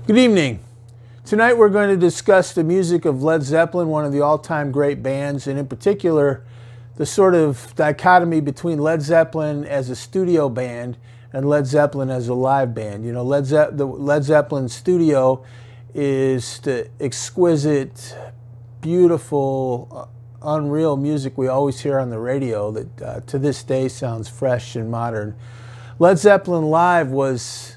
Good evening. Tonight we're going to discuss the music of Led Zeppelin, one of the all-time great bands, and in particular the sort of dichotomy between Led Zeppelin as a studio band and Led Zeppelin as a live band. You know, the Led Zeppelin studio is the exquisite, beautiful, unreal music we always hear on the radio that to this day sounds fresh and modern. Led Zeppelin live was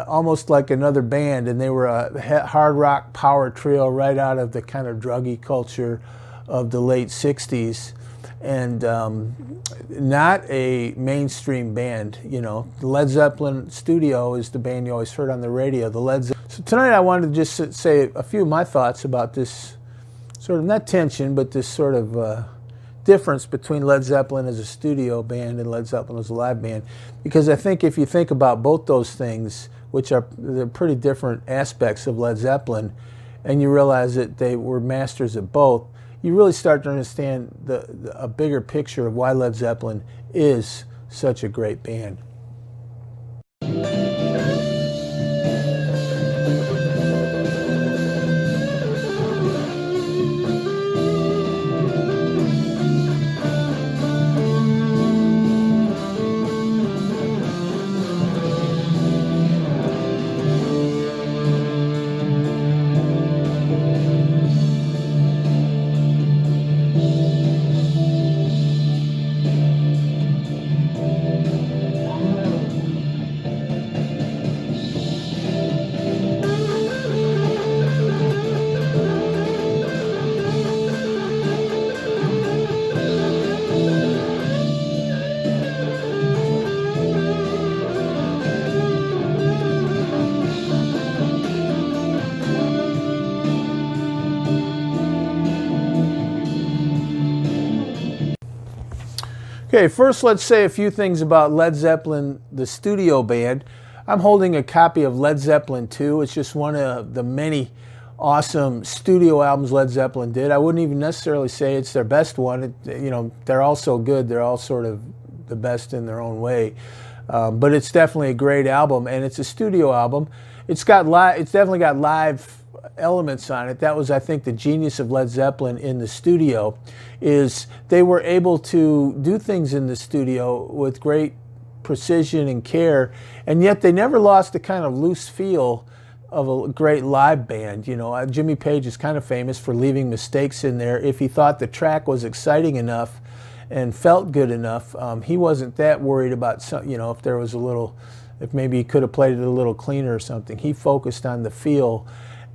almost like another band, and they were a hard rock power trio right out of the kind of druggy culture of the late 60s, and not a mainstream band. You know, the Led Zeppelin studio is the band you always heard on the radio. So tonight I wanted to just say a few of my thoughts about this sort of, not tension, but this sort of difference between Led Zeppelin as a studio band and Led Zeppelin as a live band, because I think if you think about both those things, which are they're pretty different aspects of Led Zeppelin, and you realize that they were masters at both, you really start to understand a bigger picture of why Led Zeppelin is such a great band. Okay, first let's say a few things about Led Zeppelin, the studio band. I'm holding a copy of Led Zeppelin 2. It's just one of the many awesome studio albums Led Zeppelin did. I wouldn't even necessarily say it's their best one. You know, they're all so good. They're all sort of the best in their own way. But it's definitely a great album, and it's a studio album. It's definitely got live elements on it. That was, I think, the genius of Led Zeppelin in the studio, is they were able to do things in the studio with great precision and care, and yet they never lost the kind of loose feel of a great live band. You know, Jimmy Page is kind of famous for leaving mistakes in there. If he thought the track was exciting enough and felt good enough, he wasn't that worried about some, you know, if there was a little, if maybe he could have played it a little cleaner or something. He focused on the feel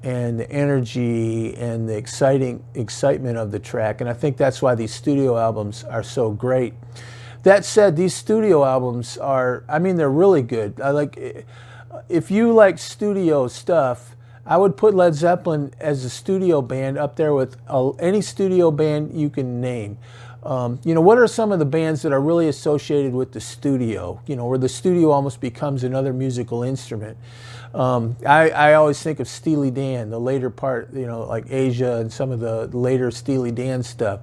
and the energy and the excitement of the track, and I think that's why these studio albums are so great. That said, these studio albums are, I mean, they're really good. If you like studio stuff, I would put Led Zeppelin as a studio band up there with any studio band you can name. You know, what are some of the bands that are really associated with the studio, you know, where the studio almost becomes another musical instrument? I always think of Steely Dan, the later part, you know, like Asia and some of the later Steely Dan stuff.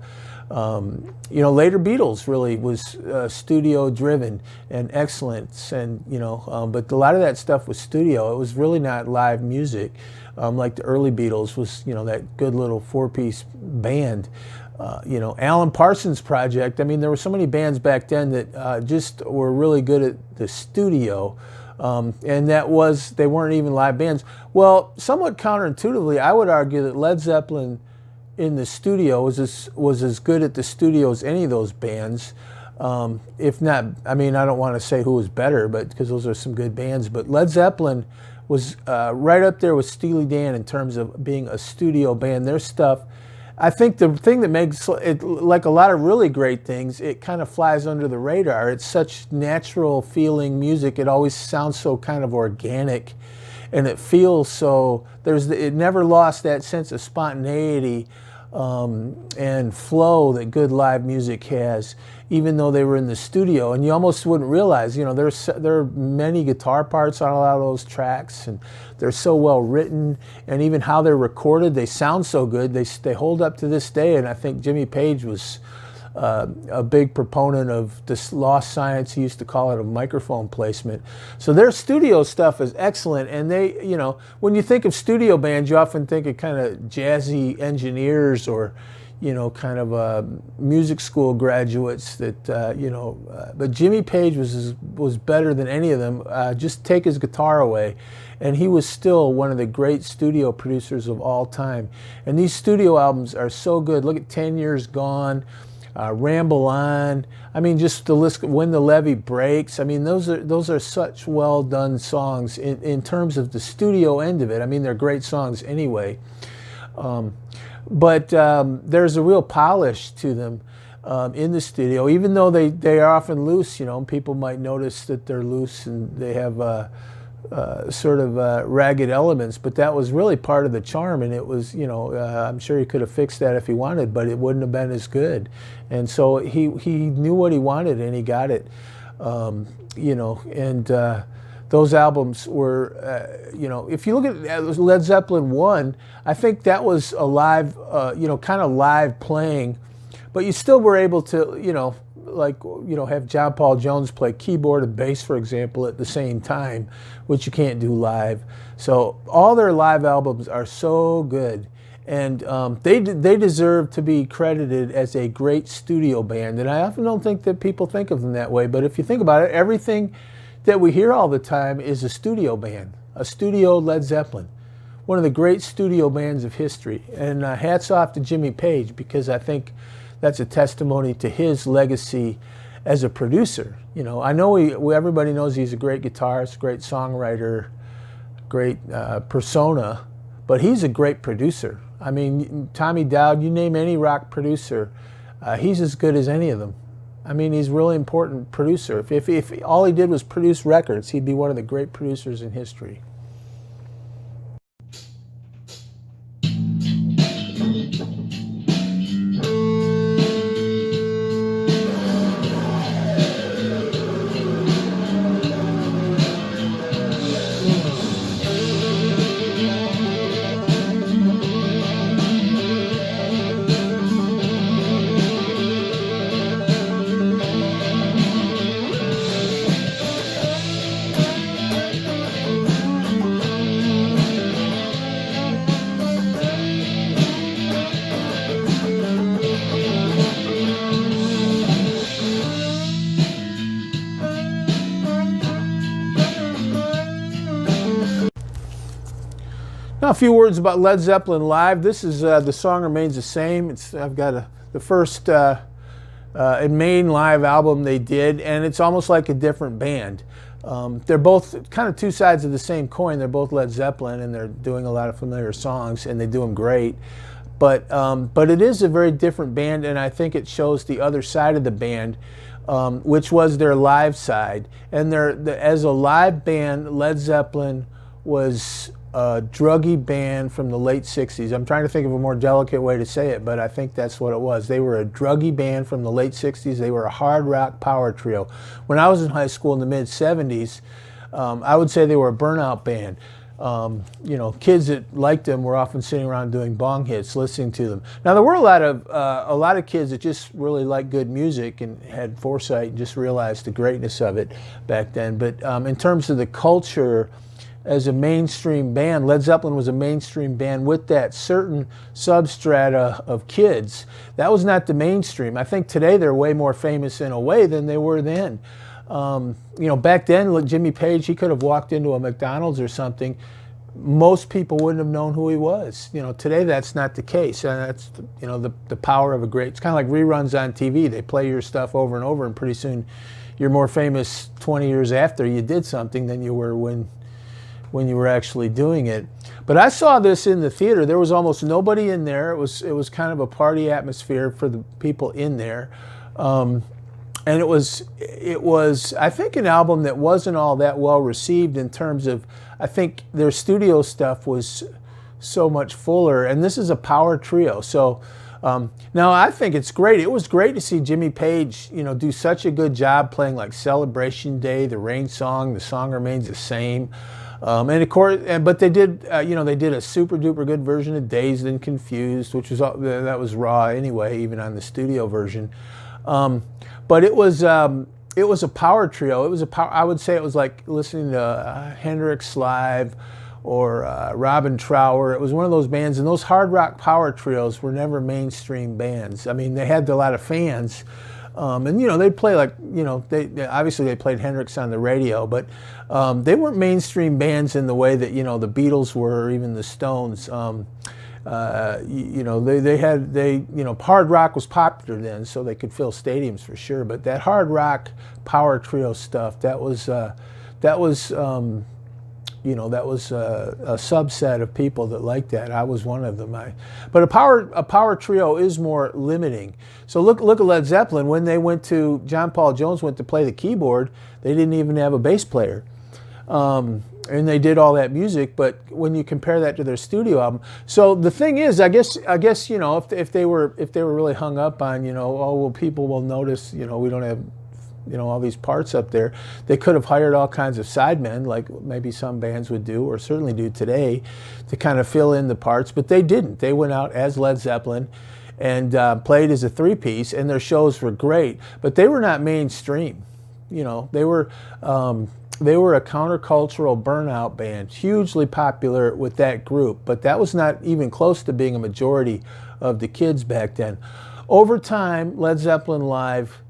You know, later Beatles really was studio driven and excellence, and you know, but a lot of that stuff was studio. It was really not live music, like the early Beatles was, you know, that good little four-piece band. You know, Alan Parsons Project. I mean, there were so many bands back then that just were really good at the studio, and they weren't even live bands. Well, somewhat counterintuitively, I would argue that Led Zeppelin in the studio was as good at the studio as any of those bands, if not. I mean, I don't want to say who was better, but because those are some good bands. But Led Zeppelin was right up there with Steely Dan in terms of being a studio band. Their stuff, I think the thing that makes it, like a lot of really great things, it kind of flies under the radar. It's such natural feeling music. It always sounds so kind of organic, and it feels so, it never lost that sense of spontaneity and flow that good live music has, even though they were in the studio. And you almost wouldn't realize, you know, there are many guitar parts on a lot of those tracks, and they're so well written, and even how they're recorded, they sound so good. They hold up to this day, and I think Jimmy Page was a big proponent of this lost science. He used to call it a microphone placement. So their studio stuff is excellent. And they, you know, when you think of studio bands, you often think of kind of jazzy engineers or, you know, kind of music school graduates that, you know, but Jimmy Page was better than any of them. Just take his guitar away, and he was still one of the great studio producers of all time. And these studio albums are so good. Look at 10 Years Gone, Ramble On. I mean, just the list, When the Levee Breaks. I mean, those are such well done songs in terms of the studio end of it. I mean, they're great songs anyway. But there's a real polish to them in the studio, even though they are often loose. You know, people might notice that they're loose and they have sort of ragged elements, but that was really part of the charm. And it was, you know, I'm sure he could have fixed that if he wanted, but it wouldn't have been as good. And so he knew what he wanted and he got it, you know, and those albums were, you know, if you look at Led Zeppelin 1, I think that was a live, you know, kind of live playing, but you still were able to, you know, like, you know, have John Paul Jones play keyboard and bass, for example, at the same time, which you can't do live. So all their live albums are so good. And they deserve to be credited as a great studio band. And I often don't think that people think of them that way, but if you think about it, everything that we hear all the time is a studio band, a studio Led Zeppelin, one of the great studio bands of history. And hats off to Jimmy Page, because I think that's a testimony to his legacy as a producer. You know, I know everybody knows he's a great guitarist, great songwriter, great persona, but he's a great producer. I mean, Tommy Dowd, you name any rock producer, he's as good as any of them. I mean, he's a really important producer. If all he did was produce records, he'd be one of the great producers in history. Now, a few words about Led Zeppelin live. This is the song remains the same. I've got the first main live album they did, and it's almost like a different band. They're both kind of two sides of the same coin. They're both Led Zeppelin, and they're doing a lot of familiar songs, and they do them great. But it is a very different band, and I think it shows the other side of the band, which was their live side. And as a live band, Led Zeppelin was a druggy band from the late 60s. I'm trying to think of a more delicate way to say it, but I think that's what it was. They were a druggy band from the late 60s. They were a hard rock power trio. When I was in high school in the mid 70s, I would say they were a burnout band. You know, kids that liked them were often sitting around doing bong hits, listening to them. Now, there were a lot of kids that just really liked good music and had foresight and just realized the greatness of it back then. But in terms of the culture, as a mainstream band, Led Zeppelin was a mainstream band with that certain substrata of kids. That was not the mainstream. I think today they're way more famous in a way than they were then. You know, back then, Jimmy Page, he could have walked into a McDonald's or something. Most people wouldn't have known who he was. You know, today that's not the case. And that's, you know, the power of a great, it's kind of like reruns on TV. They play your stuff over and over, and pretty soon you're more famous 20 years after you did something than you were when you were actually doing it. But I saw this in the theater. There was almost nobody in there. It was kind of a party atmosphere for the people in there. And it was I think an album that wasn't all that well received in terms of, I think their studio stuff was so much fuller, and this is a power trio. So now I think it's great. It was great to see Jimmy Page, you know, do such a good job playing like Celebration Day, the Rain Song, The Song Remains the Same. And of course, but they did, you know, they did a super duper good version of Dazed and Confused, which was that was raw anyway, even on the studio version. But it was a power trio. It was a power. I would say it was like listening to Hendrix live or Robin Trower. It was one of those bands, and those hard rock power trios were never mainstream bands. I mean, they had a lot of fans, and they'd play like they obviously they played Hendrix on the radio, but they weren't mainstream bands in the way that the Beatles were, or even the Stones. Hard rock was popular then, so they could fill stadiums for sure. But that hard rock power trio stuff, that was a subset of people that liked that. I was one of them. But a power trio is more limiting. So look at Led Zeppelin. When John Paul Jones went to play the keyboard, they didn't even have a bass player. And they did all that music, but when you compare that to their studio album, so the thing is, I guess if they were really hung up on people will notice we don't have all these parts up there, they could have hired all kinds of sidemen like maybe some bands would do, or certainly do today, to kind of fill in the parts, but they didn't. They went out as Led Zeppelin and played as a three-piece, and their shows were great, but they were not mainstream. They were a countercultural burnout band, hugely popular with that group, but that was not even close to being a majority of the kids back then. Over time, Led Zeppelin live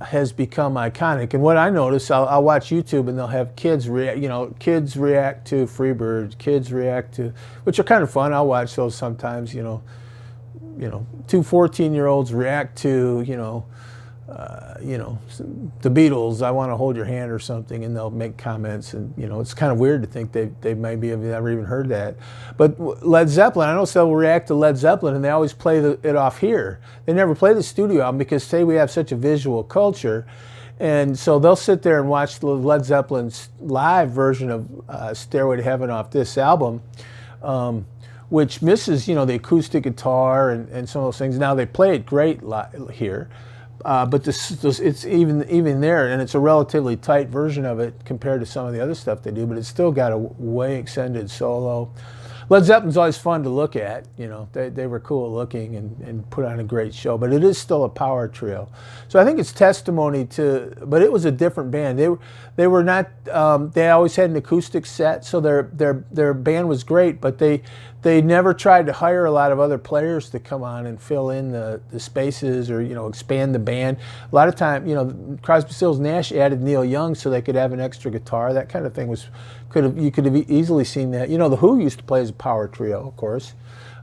has become iconic, and what I notice, I'll watch YouTube and they'll have kids react to Freebird, kids react to, which are kind of fun. I'll watch those sometimes. Two 14-year-olds react to the Beatles, I Want to Hold Your Hand or something, and they'll make comments, and it's kind of weird to think they maybe have never even heard that. But Led Zeppelin, I know they'll react to Led Zeppelin, and they always play it off here. They never play the studio album because today we have such a visual culture, and so they'll sit there and watch the Led Zeppelin's live version of Stairway to Heaven off this album, which misses the acoustic guitar and some of those things. Now they play it great here. But it's even there, and it's a relatively tight version of it compared to some of the other stuff they do, but it's still got a way extended solo. Led Zeppelin's always fun to look at. They were cool looking and put on a great show, but it is still a power trio. So I think it's testimony to, but it was a different band. They were not, they always had an acoustic set, so their band was great, but they never tried to hire a lot of other players to come on and fill in the spaces or expand the band. A lot of time, Crosby, Stills, Nash added Neil Young so they could have an extra guitar. That kind of thing you could have easily seen that. The Who used to play as a power trio, of course.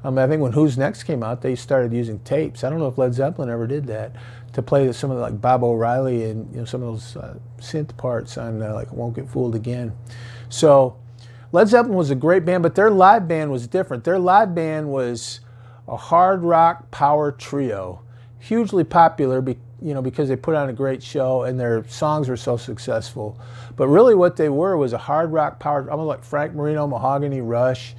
I think when Who's Next came out, they started using tapes. I don't know if Led Zeppelin ever did that, to play some of like Bob O'Reilly and some of those synth parts on like Won't Get Fooled Again. So Led Zeppelin was a great band, but their live band was different. Their live band was a hard rock power trio, hugely popular because they put on a great show and their songs were so successful. But really what they were was a hard rock power, almost like Frank Marino, Mahogany Rush,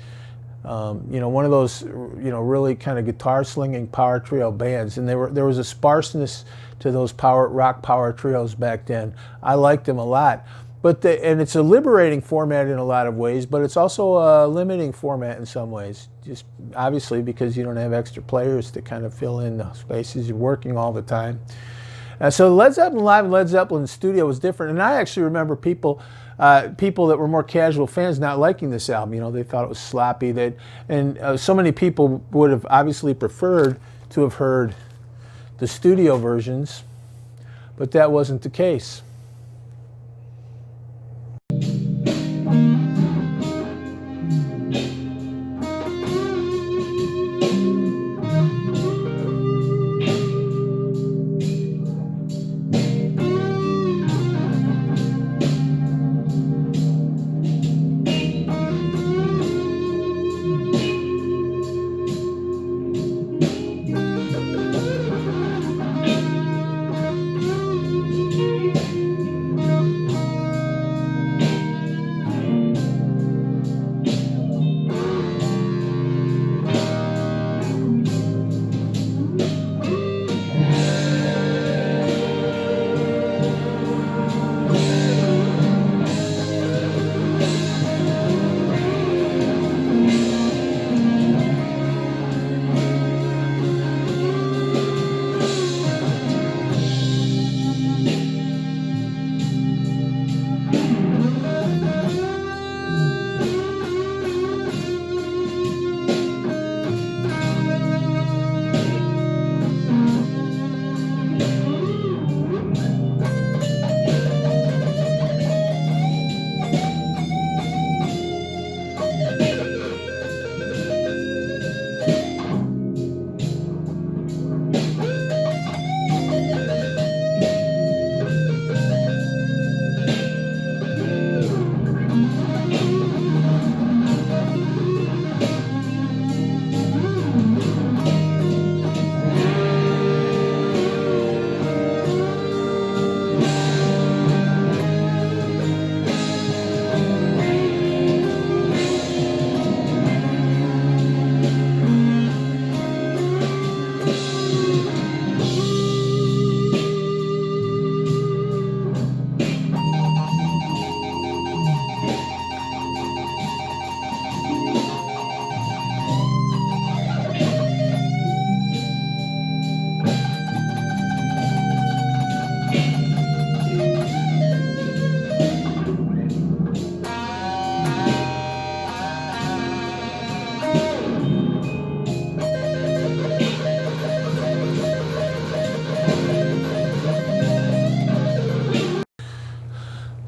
one of those really kind of guitar slinging power trio bands. And there was a sparseness to those rock power trios back then. I liked them a lot. And it's a liberating format in a lot of ways, but it's also a limiting format in some ways, just obviously because you don't have extra players to kind of fill in the spaces. You're working all the time. So Led Zeppelin live and Led Zeppelin studio was different. And I actually remember people that were more casual fans not liking this album. They thought it was sloppy. So many people would have obviously preferred to have heard the studio versions, but that wasn't the case.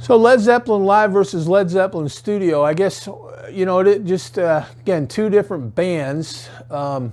So Led Zeppelin live versus Led Zeppelin studio. I guess, it just, again, two different bands. And,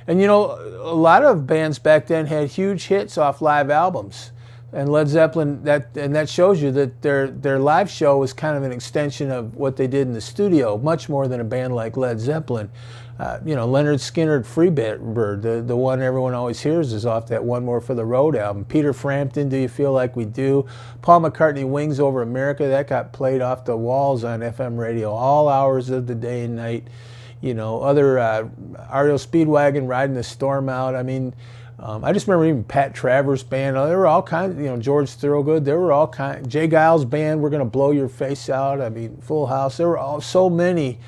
a lot of bands back then had huge hits off live albums. And Led Zeppelin, that shows you that their live show was kind of an extension of what they did in the studio, much more than a band like Led Zeppelin. Leonard Skinner, Freebird, the one everyone always hears is off that One More for the Road album. Peter Frampton, Do You Feel Like We Do? Paul McCartney, Wings Over America, that got played off the walls on FM radio all hours of the day and night. Other REO Speedwagon, Riding the Storm Out. I mean, I just remember even Pat Travers' band. There were all kinds, George Thorogood. There were all kinds. Jay Giles' band, We're Gonna Blow Your Face Out. I mean, Full House. There were so many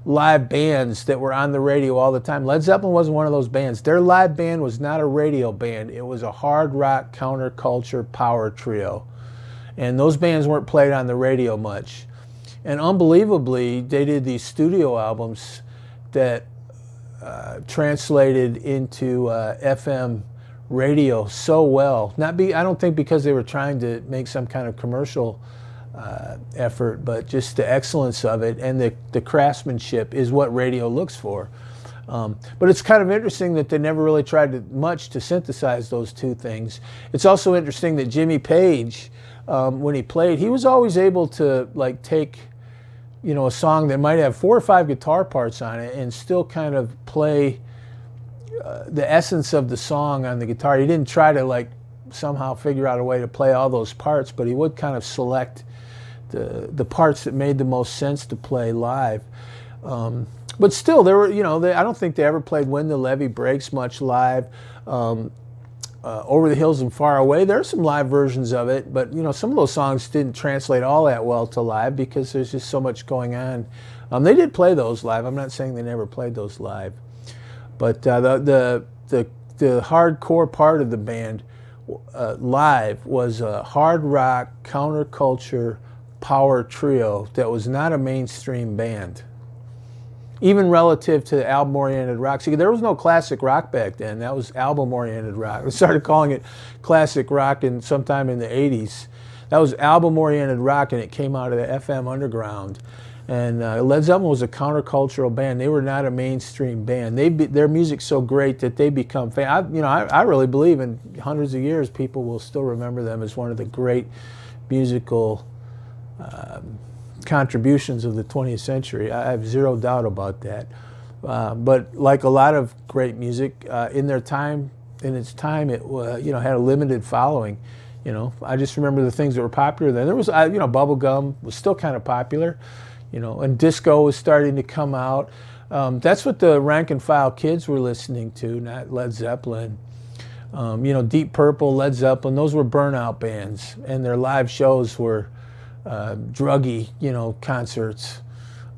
live bands that were on the radio all the time. Led Zeppelin wasn't one of those bands. Their live band was not a radio band. It was a hard rock counterculture power trio. And those bands weren't played on the radio much. And unbelievably, they did these studio albums that translated into FM radio so well. I don't think because they were trying to make some kind of commercial effort, but just the excellence of it and the craftsmanship is what radio looks for. But it's kind of interesting that they never really tried much to synthesize those two things. It's also interesting that Jimmy Page, when he played, he was always able to take a song that might have 4 or 5 guitar parts on it and still kind of play the essence of the song on the guitar. He didn't try to somehow figure out a way to play all those parts, but he would kind of select the parts that made the most sense to play live. But still, there were, I don't think they ever played When the Levee Breaks much live. Over the Hills and Far Away, there are some live versions of it, but some of those songs didn't translate all that well to live because there's just so much going on. They did play those live. I'm not saying they never played those live, but the hardcore part of the band live was a hard rock counterculture power trio that was not a mainstream band, even relative to album-oriented rock. See, there was no classic rock back then. That was album-oriented rock. We started calling it classic rock sometime in the 80s. That was album-oriented rock, and it came out of the FM underground. And Led Zeppelin was a countercultural band. They were not a mainstream band. Their music's so great that they become famous. I really believe in hundreds of years, people will still remember them as one of the great musical contributions of the 20th century. I have zero doubt about that. But like a lot of great music, in its time, it had a limited following. I just remember the things that were popular then. There was, bubblegum was still kind of popular, and disco was starting to come out. That's what the rank and file kids were listening to, not Led Zeppelin. Deep Purple, Led Zeppelin, those were burnout bands, and their live shows were druggy, concerts,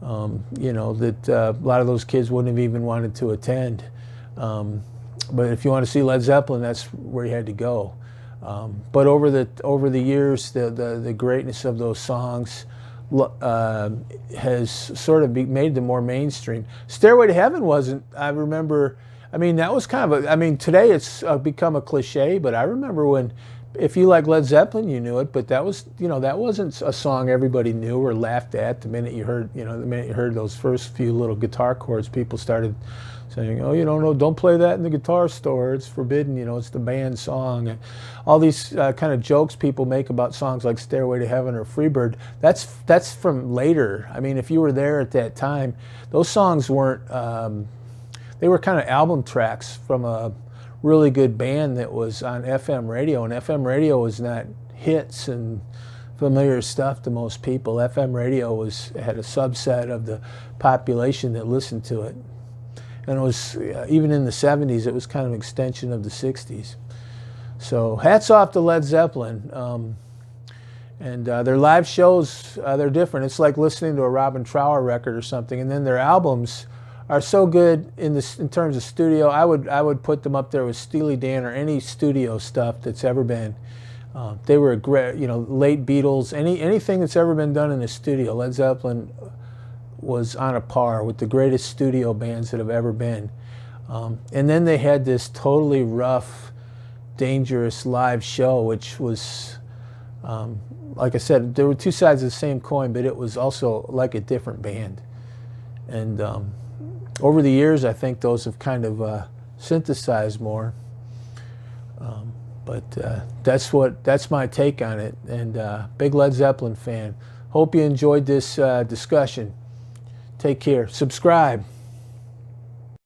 that a lot of those kids wouldn't have even wanted to attend. But if you want to see Led Zeppelin, that's where you had to go. But over the years, the greatness of those songs has sort of made them more mainstream. Stairway to Heaven wasn't. I remember. That was kind of today it's become a cliche, but I remember when. If you like Led Zeppelin, you knew it, but that wasn't a song everybody knew or laughed at. The minute you heard those first few little guitar chords, people started saying, "Oh, no, don't play that in the guitar store. It's forbidden. It's the band song." And all these kind of jokes people make about songs like Stairway to Heaven or Freebird. That's from later. If you were there at that time, those songs weren't. They were kind of album tracks from a really good band that was on FM radio, and FM radio was not hits and familiar stuff to most people. FM radio had a subset of the population that listened to it, and it was even in the 70s. It was kind of an extension of the 60s. So hats off to Led Zeppelin, and their live shows they're different. It's like listening to a Robin Trower record or something, and then their albums are so good in terms of studio. I would put them up there with Steely Dan or any studio stuff that's ever been. They were a great, late Beatles, anything that's ever been done in the studio. Led Zeppelin was on a par with the greatest studio bands that have ever been. And then they had this totally rough, dangerous live show, which was Like I said, there were two sides of the same coin, but it was also like a different band. And over the years, I think those have kind of synthesized more. But that's my take on it. And big Led Zeppelin fan. Hope you enjoyed this discussion. Take care. Subscribe.